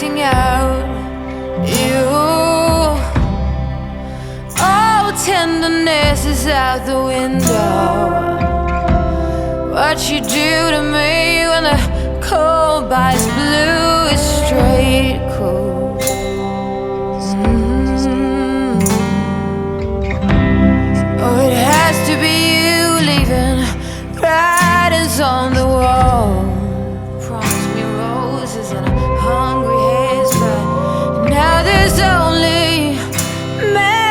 acting out. You, all tenderness is out the window. What you do to me when the cold bites blue is straight cool. Oh, it has to be you leaving writings on the wall. Promise me roses and a hungry haze, but now there's only madness.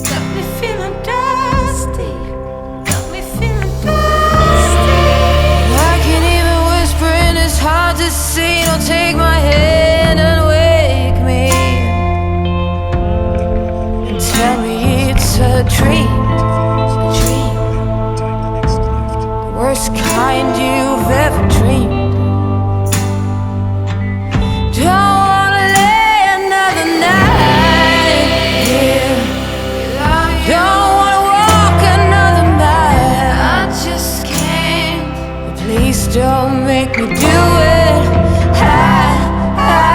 Got me feeling dusty, got me feeling dusty. I can't even whisper and it's hard to see. Don't take my hand and wake me and tell me it's a dream, a dream, the worst kind you've ever dreamed. Don't wanna lay another night here. Don't wanna walk another mile. I just can't. Please don't make me do it. I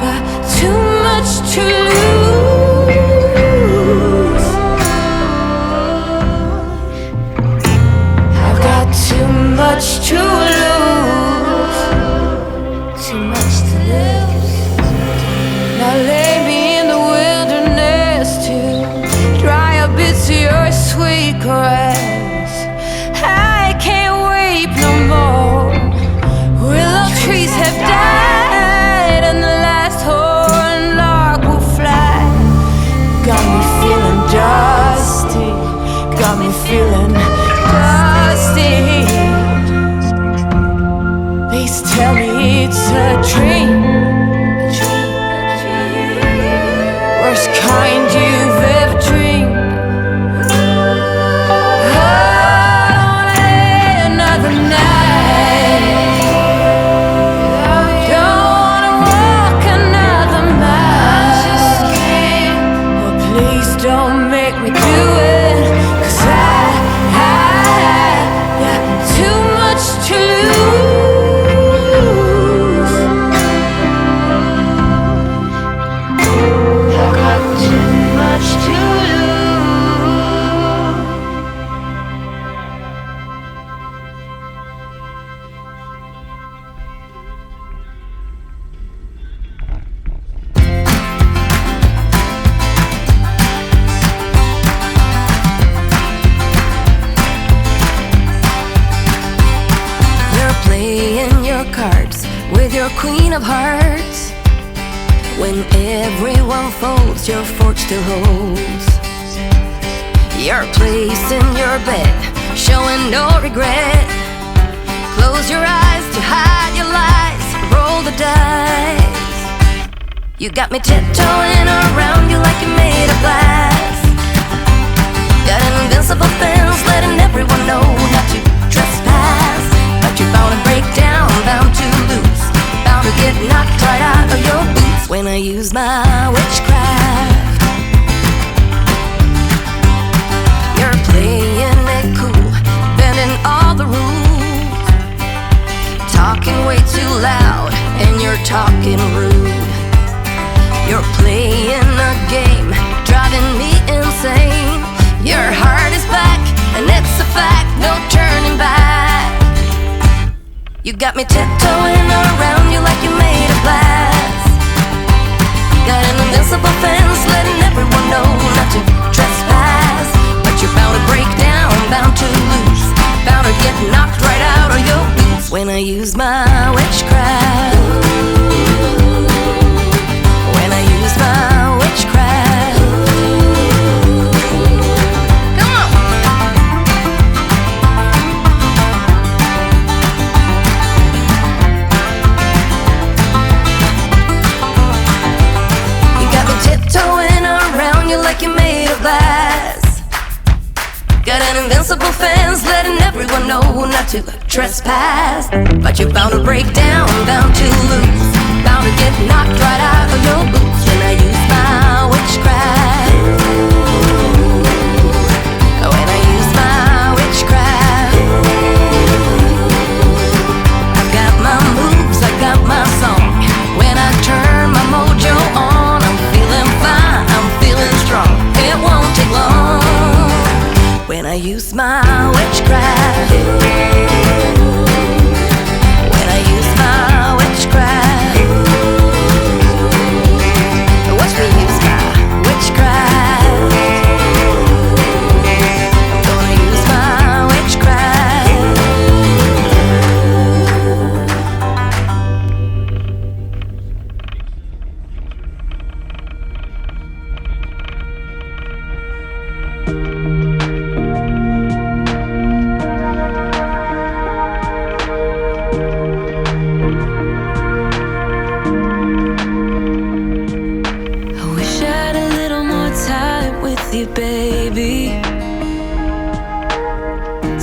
got too much to lose. I've got too much to lose. Too much to lose. Now lay me in the wilderness to dry up bits of your sweet caress. I can't weep no more. Willow trees have died and the last horn lark will fly. Got me feeling dusty, got me feeling dusty. Please tell me it's a dream, a dream, a dream. Worst kind you've ever dreamed. I wanna lay another night. Don't wanna walk another mile. I just can't. Oh, please don't make me do it, 'cause I got too much to lose. I got too much to lose. You're playing your cards with your queen of hearts. When everyone folds, your fork still holds. You're placing your bet, showing no regret. Close your eyes to hide your lies, roll the dice. You got me tiptoeing around you like you're made of glass. Got an invincible fence, letting everyone know not to trespass. But you're bound to break down, bound to lose, bound to get knocked right out of your boots when I use my witchcraft. You're playing it cool, bending all the rules, talking way too loud and you're talking rude. You're playing a game, driving me insane. Your heart is back, and it's a fact, no turning back. You got me tiptoeing around you like you're made of glass. Got an invincible fence, letting everyone know not to trespass. But you're bound to break down, bound to lose, bound to get knocked right out of your boots when I use my witchcraft. When I use my witchcraft. Come on. You got me tiptoeing around you like you're made of glass. Got an invincible fence, letting everyone know not to trespass. But you're bound to break down, bound to lose, bound to get knocked right out of your boots when I use my witchcraft. When I use my witchcraft. with you, baby.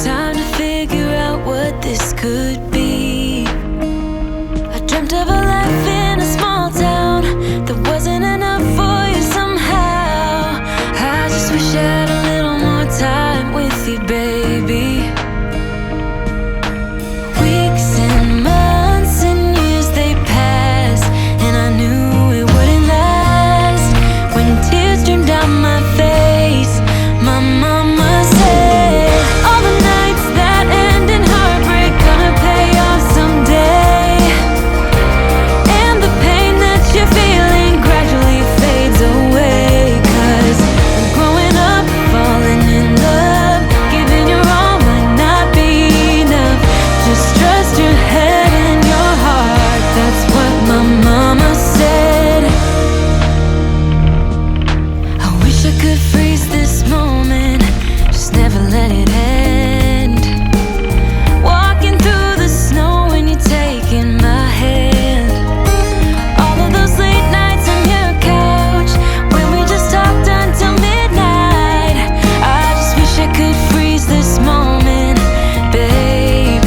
Time to figure out what this could be. I dreamt of a life in a small town that wasn't enough for you somehow. I just wish I had a little more time with you, baby. Weeks and months and years they passed, and I knew it wouldn't last. When tears streamed down my face, my mama said, all the nights that end in heartbreak gonna pay off someday. And the pain that you're feeling gradually fades away. 'Cause I'm growing up, falling in love, giving your all might not be enough. Just trust your head and your heart, that's what my mama said. I wish I could freeze this moment, just never let it end. Walking through the snow when you're taking my hand. All of those late nights on your couch when we just talked until midnight. I just wish I could freeze this moment, babe.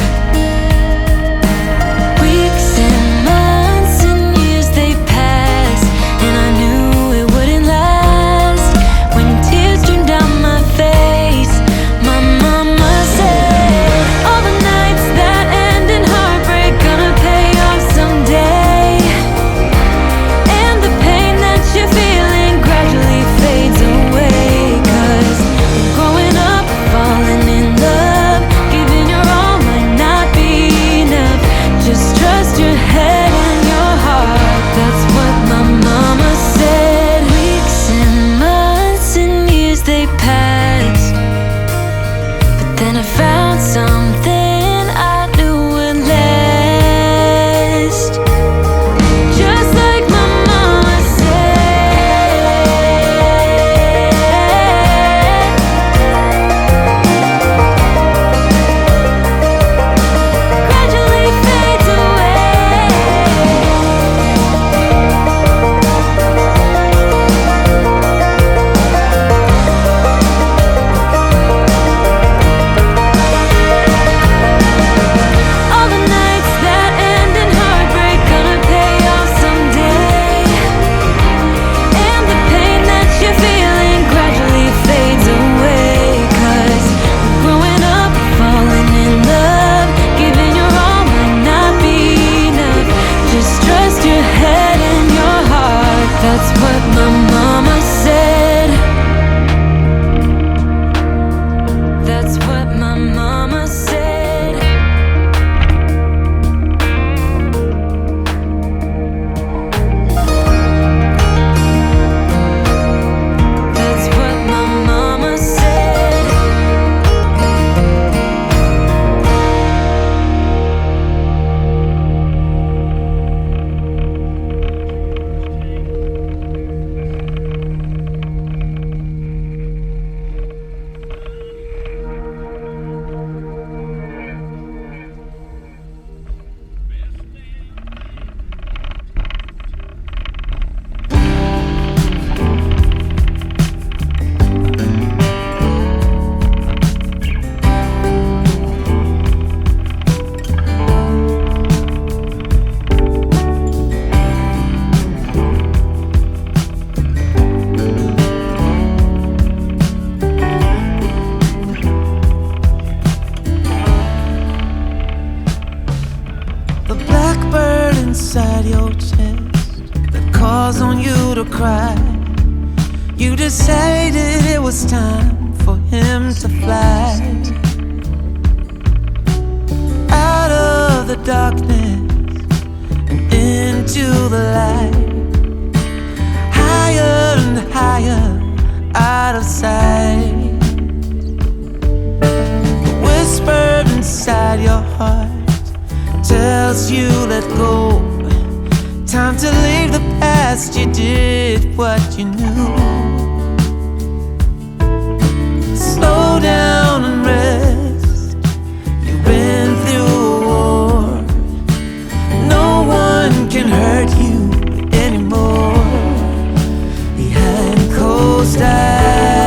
Weeks and months and years they passed, and I knew it wouldn't last. When tears streamed down my face, my mama said, all the nights that end in heartbreak gonna pay off someday. And the pain that you're feeling gradually fades away. 'Cause I'm growing up, falling in love, giving your all might not be enough. Just trust your head and your heart, that's what my mama said. Weeks and months and years they passed, but then I found something I knew would last. Just like my mama said, gradually fades away. All the nights that end in heartbreak gonna pay off someday. And the pain that you're feeling gradually fades away. 'Cause I'm growing up, falling in love, giving your all might not be enough. Just trust your head and your heart, that's what my mama said. That's what my mama said. That's what my mama said. The blackbird inside your chest that calls on you to cry. You decided it was time for him to fly out of the darkness and into the light, higher and higher out of sight. The whisper inside your heart tells you let go. Time to leave the past, you did what you knew. Slow down and rest, you've been through a war. No one can hurt you anymore. Behind closed eyes,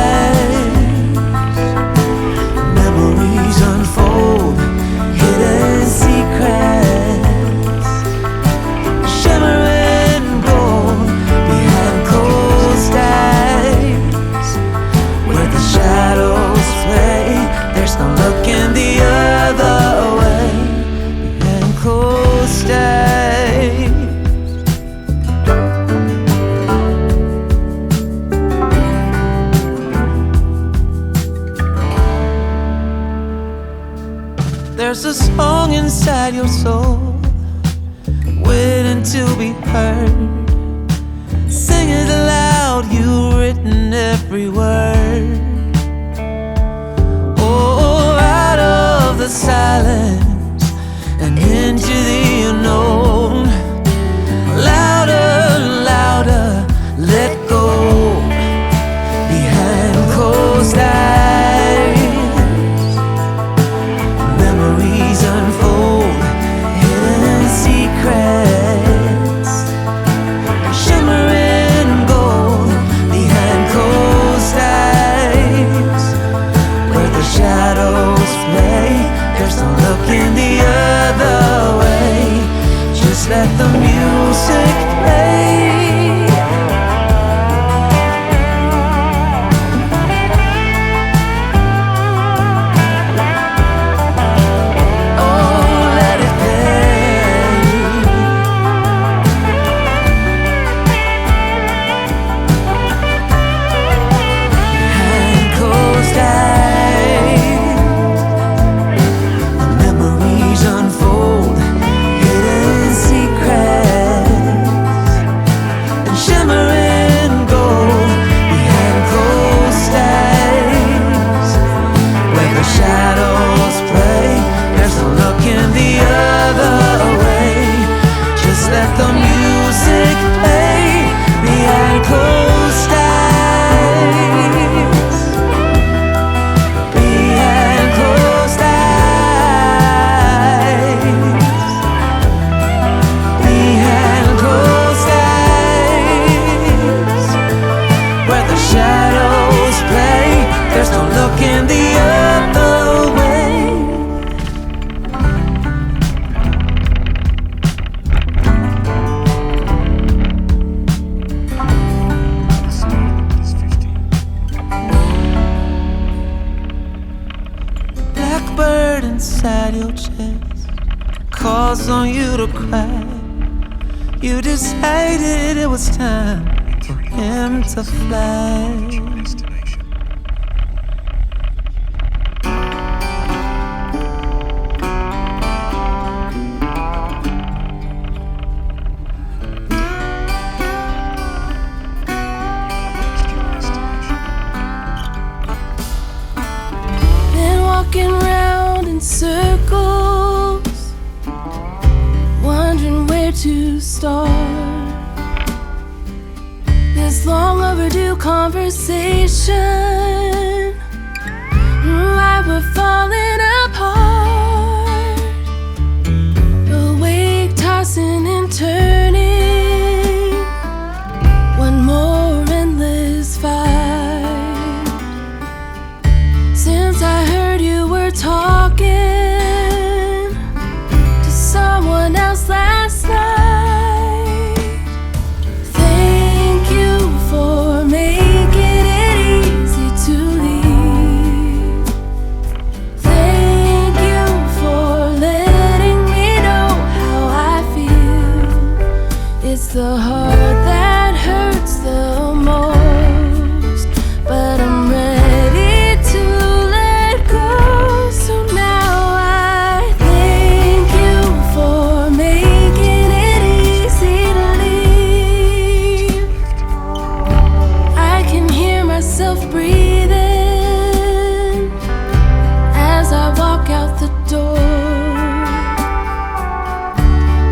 There's a song inside your soul waiting to be heard. Sing it aloud, you've written every word. Oh, out of the silence and into the unknown. Louder, louder, let go. Behind closed eyes, memories unfold, hidden secrets, shimmering gold. Behind closed eyes, where the shadows play, there's no looking the other way. Just let the music play. Blackbird inside your chest calls on you to cry. You decided it was time for him to fly. Walking round in circles, wondering where to start this long overdue conversation. Why we're falling apart, awake, tossing and turning, one more endless fight. Since I heard you were talking to someone else last night, thank you for making it easy to leave. Thank you for letting me know how I feel. It's the heart that hurts the most, but I'm ready to let go. So now I thank you for making it easy to leave. I can hear myself breathing as I walk out the door,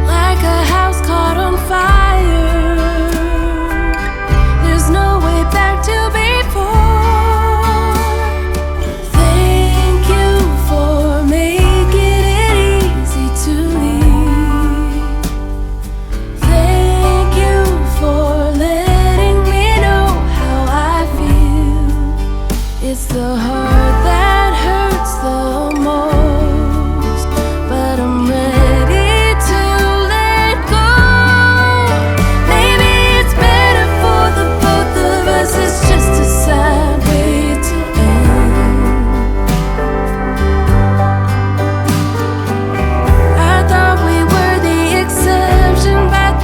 like a house caught on fire. There's no way back to before. Thank you for making it easy to leave. Thank you for letting me know how I feel. It's the